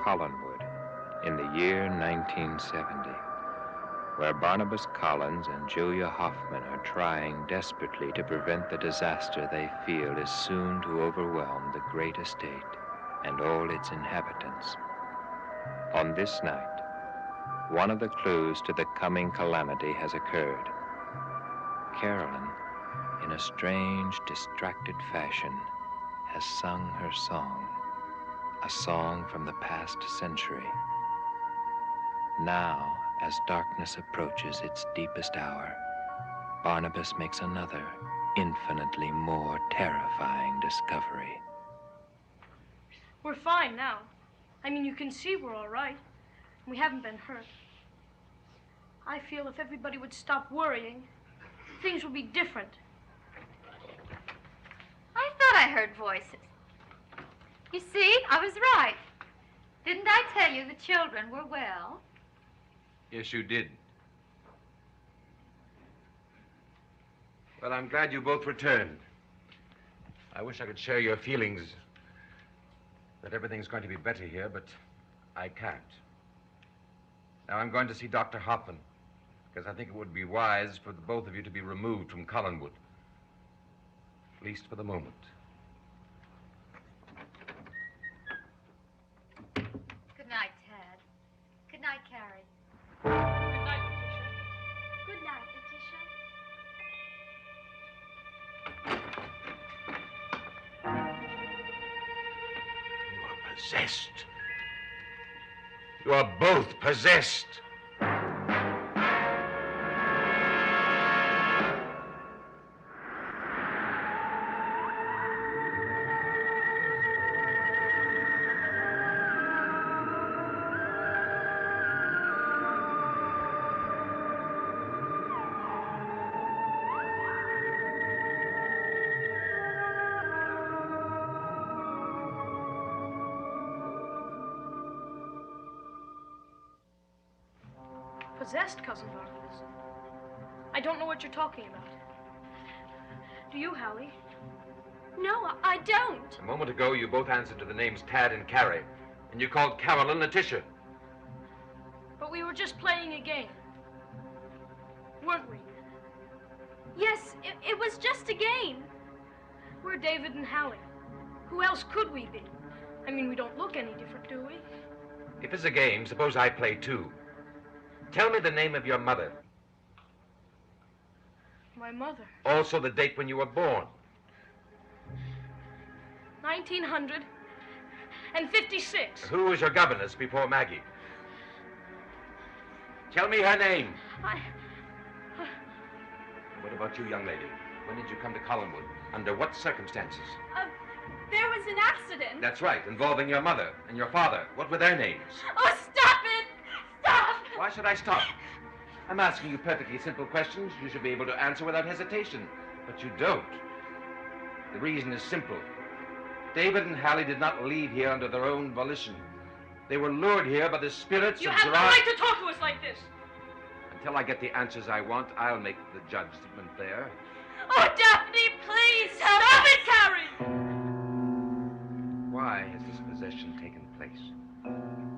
Collinwood in the year 1970, where Barnabas Collins and Julia Hoffman are trying desperately to prevent the disaster they feel is soon to overwhelm the great estate and all its inhabitants. On this night, one of the clues to the coming calamity has occurred. Carolyn, in a strange, distracted fashion, has sung her song, a song from the past century. Now, as darkness approaches its deepest hour, Barnabas makes another, infinitely more terrifying discovery. We're fine now. I mean, you can see we're all right. We haven't been hurt. I feel if everybody would stop worrying, things would be different. I thought I heard voices. You see, I was right. Didn't I tell you the children were well? Yes, you did. Well, I'm glad you both returned. I wish I could share your feelings that everything's going to be better here, but I can't. Now, I'm going to see Dr. Hoffman, because I think it would be wise for the both of you to be removed from Collinwood, at least for the moment. Good night, Tad. Good night, Carrie. Good night, Letitia. Good night, Letitia. You are possessed. You are both possessed. Possessed, Cousin Barnabas. I don't know what you're talking about. Do you, Hallie? No, I don't. A moment ago, you both answered to the names Tad and Carrie, and you called Carolyn Letitia. But we were just playing a game. Weren't we? Yes, it was just a game. We're David and Hallie. Who else could we be? I mean, we don't look any different, do we? If it's a game, suppose I play too. Tell me the name of your mother. My mother. Also the date when you were born. 1956. Who was your governess before Maggie? Tell me her name. What about you, young lady? When did you come to Collinwood? Under what circumstances? There was an accident. That's right, involving your mother and your father. What were their names? Oh, stop it! Stop! Why should I stop? I'm asking you perfectly simple questions you should be able to answer without hesitation. But you don't. The reason is simple. David and Hallie did not leave here under their own volition. They were lured here by the spirits You of have no Gerard... right to talk to us like this. Until I get the answers I want, I'll make the judgment there. Oh, Daphne, please! Stop it, Carrie! Why has this possession taken place?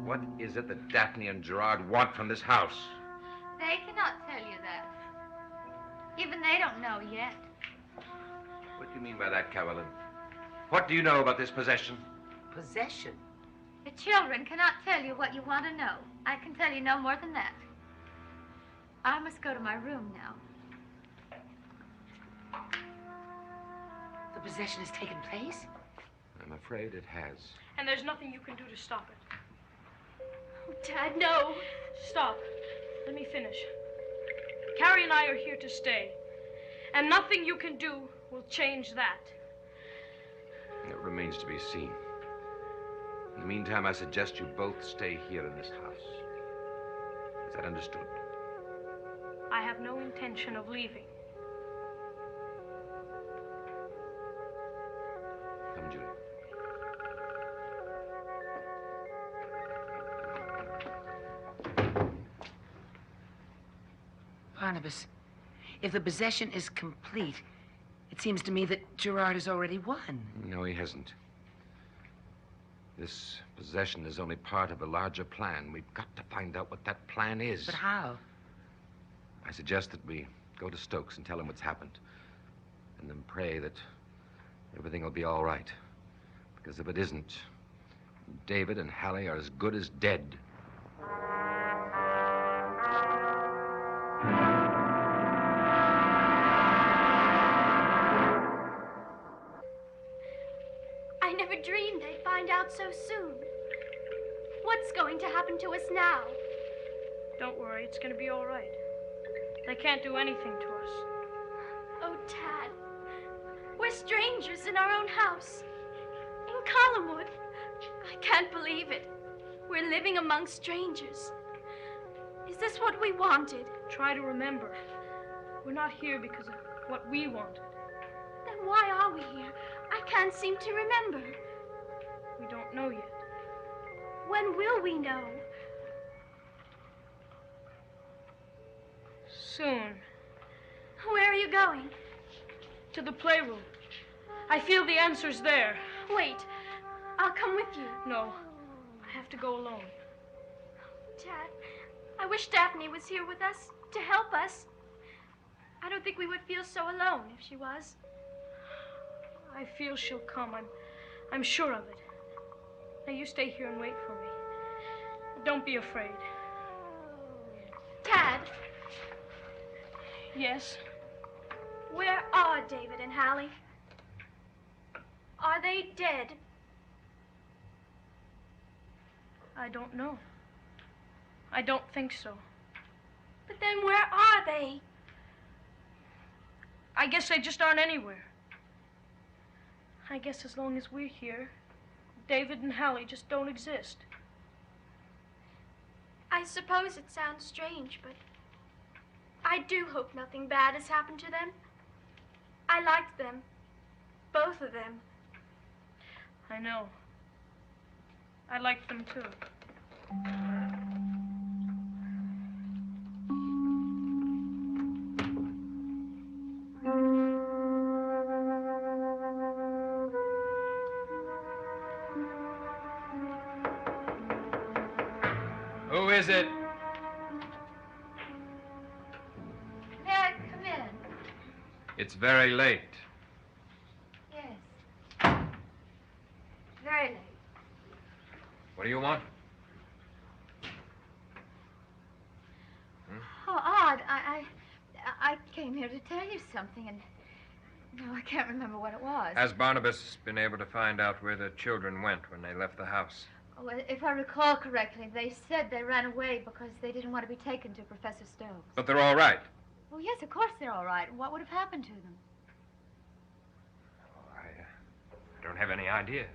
What is it that Daphne and Gerard want from this house? They cannot tell you that. Even they don't know yet. What do you mean by that, Carolyn? What do you know about this possession? Possession? The children cannot tell you what you want to know. I can tell you no more than that. I must go to my room now. The possession has taken place? I'm afraid it has. And there's nothing you can do to stop it. Oh, Dad, no. Stop. Let me finish. Carrie and I are here to stay. And nothing you can do will change that. It remains to be seen. In the meantime, I suggest you both stay here in this house. Is that understood? I have no intention of leaving. Come, Julie. Barnabas, if the possession is complete, it seems to me that Gerard has already won. No, he hasn't. This possession is only part of a larger plan. We've got to find out what that plan is. But how? I suggest that we go to Stokes and tell him what's happened. And then pray that everything will be all right. Because if it isn't, David and Hallie are as good as dead. I never dreamed I'd find out so soon. What's going to happen to us now? Don't worry, it's going to be all right. They can't do anything to us. Oh, Tad. We're strangers in our own house. In Collinwood. I can't believe it. We're living among strangers. Is this what we wanted? Try to remember. We're not here because of what we wanted. Then why are we here? I can't seem to remember. We don't know yet. When will we know? Soon. Where are you going? To the playroom. I feel the answer's there. Wait. I'll come with you. No. I have to go alone. Dad, I wish Daphne was here with us to help us. I don't think we would feel so alone if she was. I feel she'll come. I'm sure of it. Now you stay here and wait for me. Don't be afraid. Tad, Yes? where are David and Hallie? Are they dead? I don't know. I don't think so. But then where are they? I guess they just aren't anywhere. I guess as long as we're here, David and Hallie just don't exist. I suppose it sounds strange, but I do hope nothing bad has happened to them. I liked them. Both of them. I know. I like them too. Who is it? May I come in? It's very late. Yes. Very late. What do you want? Oh, odd. I came here to tell you something, and no, I can't remember what it was. Has Barnabas been able to find out where the children went when they left the house? Oh, if I recall correctly, they said they ran away because they didn't want to be taken to Professor Stokes. But they're all right. Oh, yes, of course they're all right. What would have happened to them? Oh, I don't have any idea.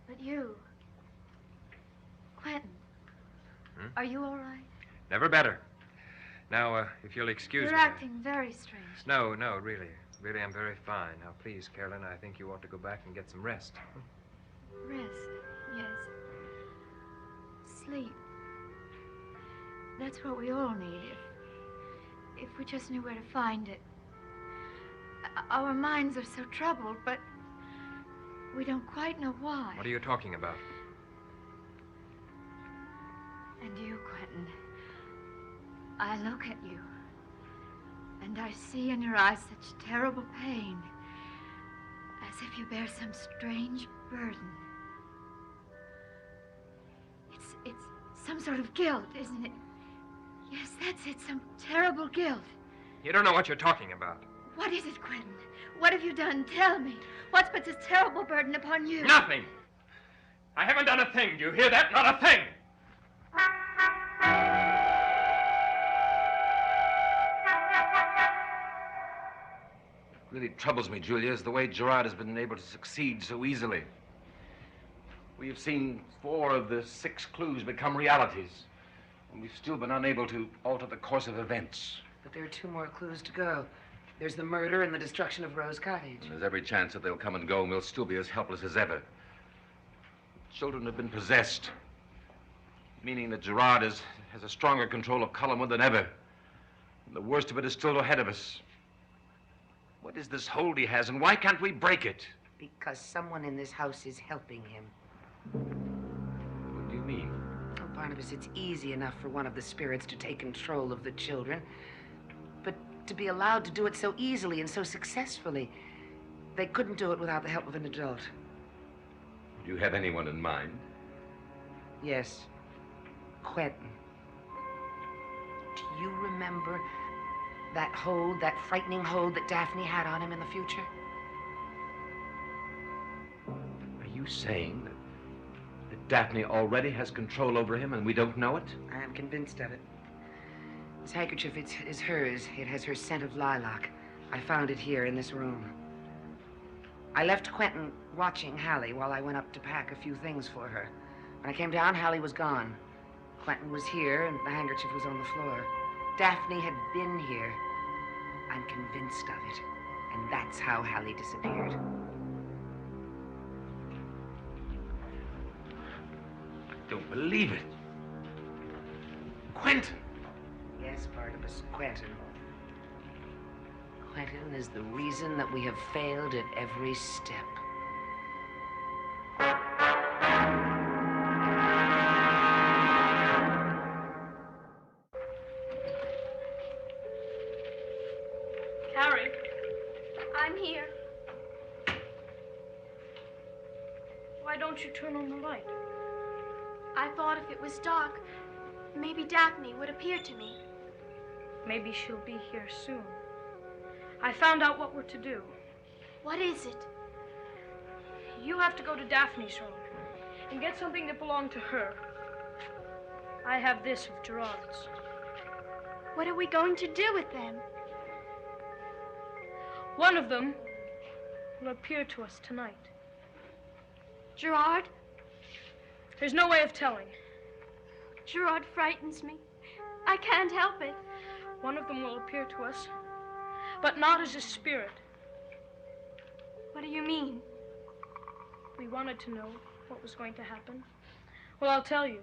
But you, Quentin, Hmm? are you all right? Never better. Now, if you'll excuse You're me. acting very strange. No, really. Really, I'm very fine. Now, please, Carolyn, I think you ought to go back and get some rest. Rest, yes. Sleep. That's what we all need, if we just knew where to find it. Our minds are so troubled, but we don't quite know why. What are you talking about? And you, Quentin, I look at you, and I see in your eyes such terrible pain, as if you bear some strange burden. It's some sort of guilt, isn't it? Yes, that's it, some terrible guilt. You don't know what you're talking about. What is it, Quentin? What have you done? Tell me. What's put this terrible burden upon you? Nothing. I haven't done a thing. Do you hear that? Not a thing. What really troubles me, Julia, is the way Gerard has been able to succeed so easily. We have seen 4 of the 6 clues become realities, and we've still been unable to alter the course of events. But there are 2 more clues to go. There's the murder and the destruction of Rose Cottage. And there's every chance that they'll come and go, and we'll still be as helpless as ever. Children have been possessed, meaning that Gerard has a stronger control of Collinwood than ever. And the worst of it is still ahead of us. What is this hold he has, and why can't we break it? Because someone in this house is helping him. What do you mean? Oh, Barnabas, it's easy enough for one of the spirits to take control of the children. But to be allowed to do it so easily and so successfully, they couldn't do it without the help of an adult. Do you have anyone in mind? Yes. Quentin. Do you remember that hold, that frightening hold that Daphne had on him in the future? Are you saying that Daphne already has control over him and we don't know it? I am convinced of it. This handkerchief is hers. It has her scent of lilac. I found it here in this room. I left Quentin watching Hallie while I went up to pack a few things for her. When I came down, Hallie was gone. Quentin was here, and the handkerchief was on the floor. Daphne had been here. I'm convinced of it. And that's how Hallie disappeared. I don't believe it. Quentin! Yes, Barnabas, Quentin. Quentin is the reason that we have failed at every step. Carrie. I'm here. Why don't you turn on the light? I thought if it was dark, maybe Daphne would appear to me. Maybe she'll be here soon. I found out what we're to do. What is it? You have to go to Daphne's room and get something that belonged to her. I have this of Gerard's. What are we going to do with them? One of them will appear to us tonight. Gerard? There's no way of telling. Gerard frightens me. I can't help it. One of them will appear to us, but not as a spirit. What do you mean? We wanted to know what was going to happen. Well, I'll tell you.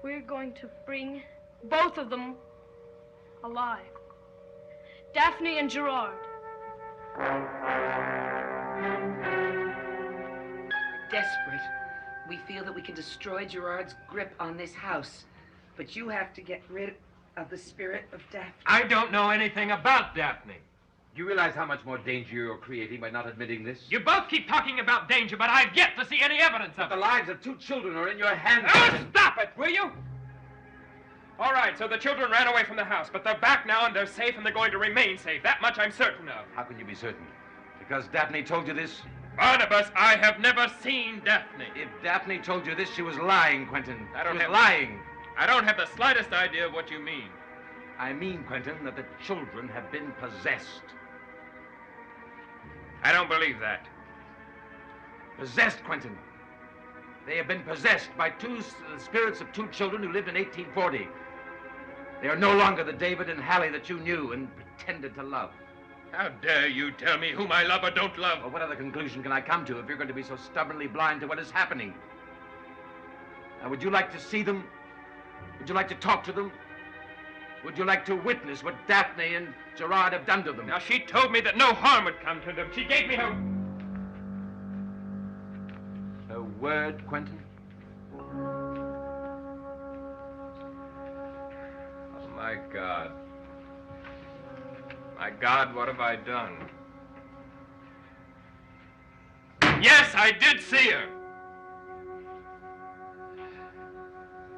We're going to bring both of them alive. Daphne and Gerard. Desperate. We feel that we can destroy Gerard's grip on this house. But you have to get rid of the spirit of Daphne. I don't know anything about Daphne. Do you realize how much more danger you're creating by not admitting this? You both keep talking about danger, but I've yet to see any evidence of The it. lives of 2 children are in your hands. Oh, stop it, will you? All right, so the children ran away from the house, but they're back now and they're safe and they're going to remain safe. That much I'm certain of. How can you be certain? Because Daphne told you this? Barnabas, I have never seen Daphne. If Daphne told you this, she was lying, Quentin. I don't she was have- lying. I don't have the slightest idea of what you mean. I mean, Quentin, that the children have been possessed. I don't believe that. Possessed, Quentin. They have been possessed by spirits of 2 children who lived in 1840. They are no longer the David and Hallie that you knew and pretended to love. How dare you tell me whom I love or don't love? Well, what other conclusion can I come to if you're going to be so stubbornly blind to what is happening? Now, would you like to see them? Would you like to talk to them? Would you like to witness what Daphne and Gerard have done to them? Now, she told me that no harm would come to them. She gave me her... Her word, Quentin? Oh, my God. My God, what have I done? Yes, I did see her.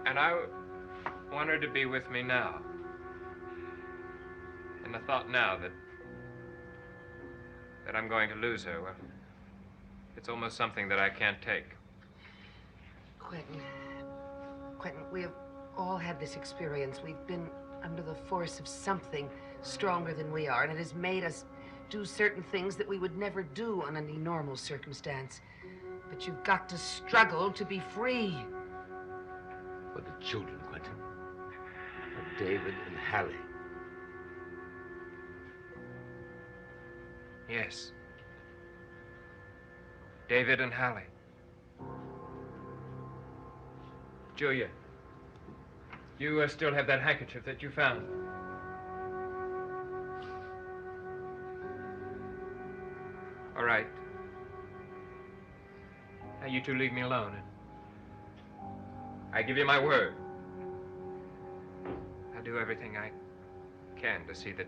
And I want her to be with me now. And the thought now that I'm going to lose her, well, it's almost something that I can't take. Quentin, we have all had this experience. We've been under the force of something stronger than we are, and it has made us do certain things that we would never do under any normal circumstance. But you've got to struggle to be free. For the children, Quentin. For David and Hallie. Yes. David and Hallie. Julia, you still have that handkerchief that you found. All right. you two leave me alone. I give you my word. I'll do everything I can to see that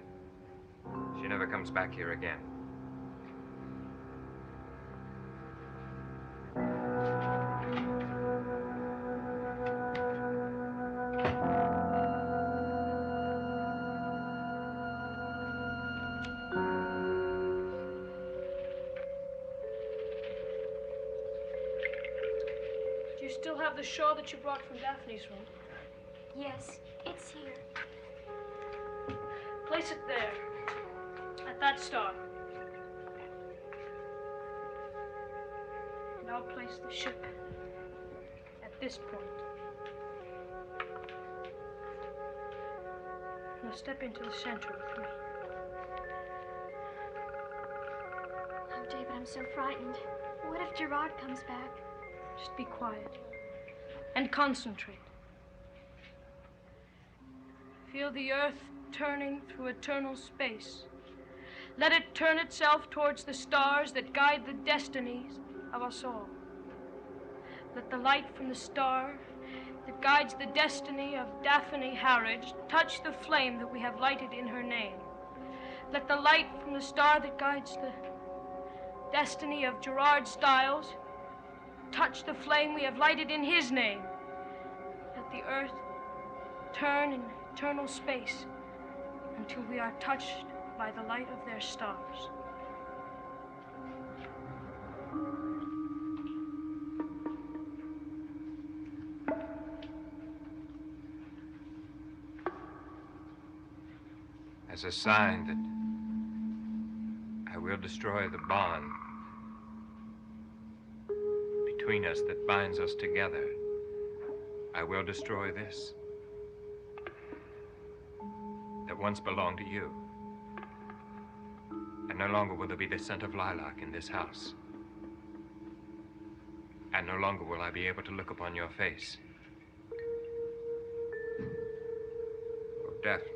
she never comes back here again. Do you still have the shawl that you brought from Daphne's room? Yes, it's here. Place it there, at that star. And I'll place the ship at this point. Now step into the center with me. Oh, David, I'm so frightened. What if Gerard comes back? Just be quiet and concentrate. Feel the earth turning through eternal space. Let it turn itself towards the stars that guide the destinies of us all. Let the light from the star that guides the destiny of Daphne Harridge touch the flame that we have lighted in her name. Let the light from the star that guides the destiny of Gerard Stiles touch the flame we have lighted in his name. Let the earth turn in eternal space until we are touched by the light of their stars. As a sign that I will destroy the bond between us that binds us together, I will destroy this that once belonged to you. And no longer will there be the scent of lilac in this house. And no longer will I be able to look upon your face. Oh, Daphne.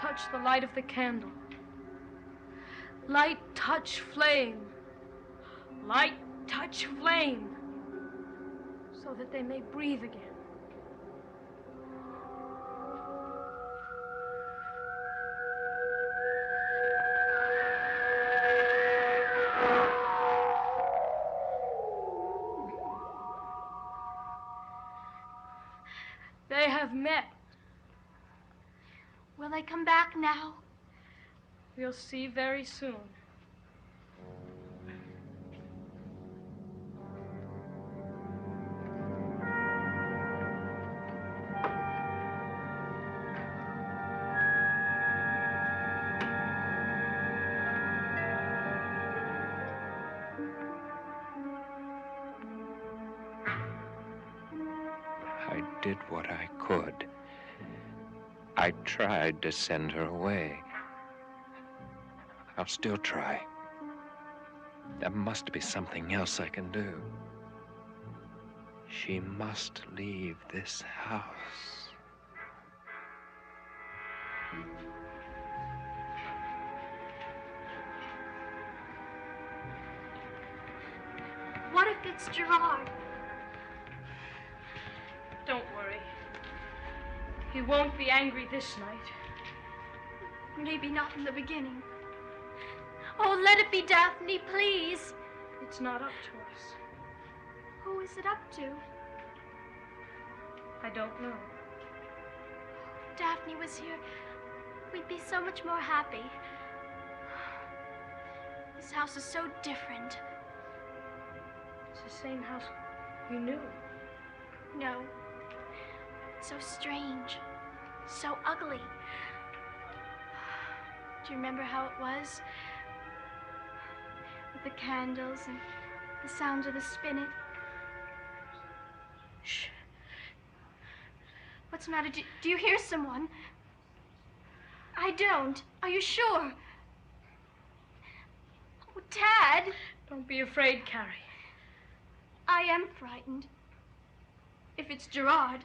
Touch the light of the candle. Light touch flame. Light touch flame. So that they may breathe again. They have met. Will they come back now? We'll see very soon. I did what I could. I tried to send her away. I'll still try. There must be something else I can do. She must leave this house. What if it's Gerard? Don't worry. He won't be angry this night. Maybe not in the beginning. Oh, let it be Daphne, please. It's not up to us. Who is it up to? I don't know. If Daphne was here, we'd be so much more happy. This house is so different. It's the same house we knew. No. So strange. So ugly. Do you remember how it was? With the candles and the sound of the spinet. Shh. What's the matter? Do you hear someone? I don't. Are you sure? Oh, Tad. Don't be afraid, Carrie. I am frightened. If it's Gerard.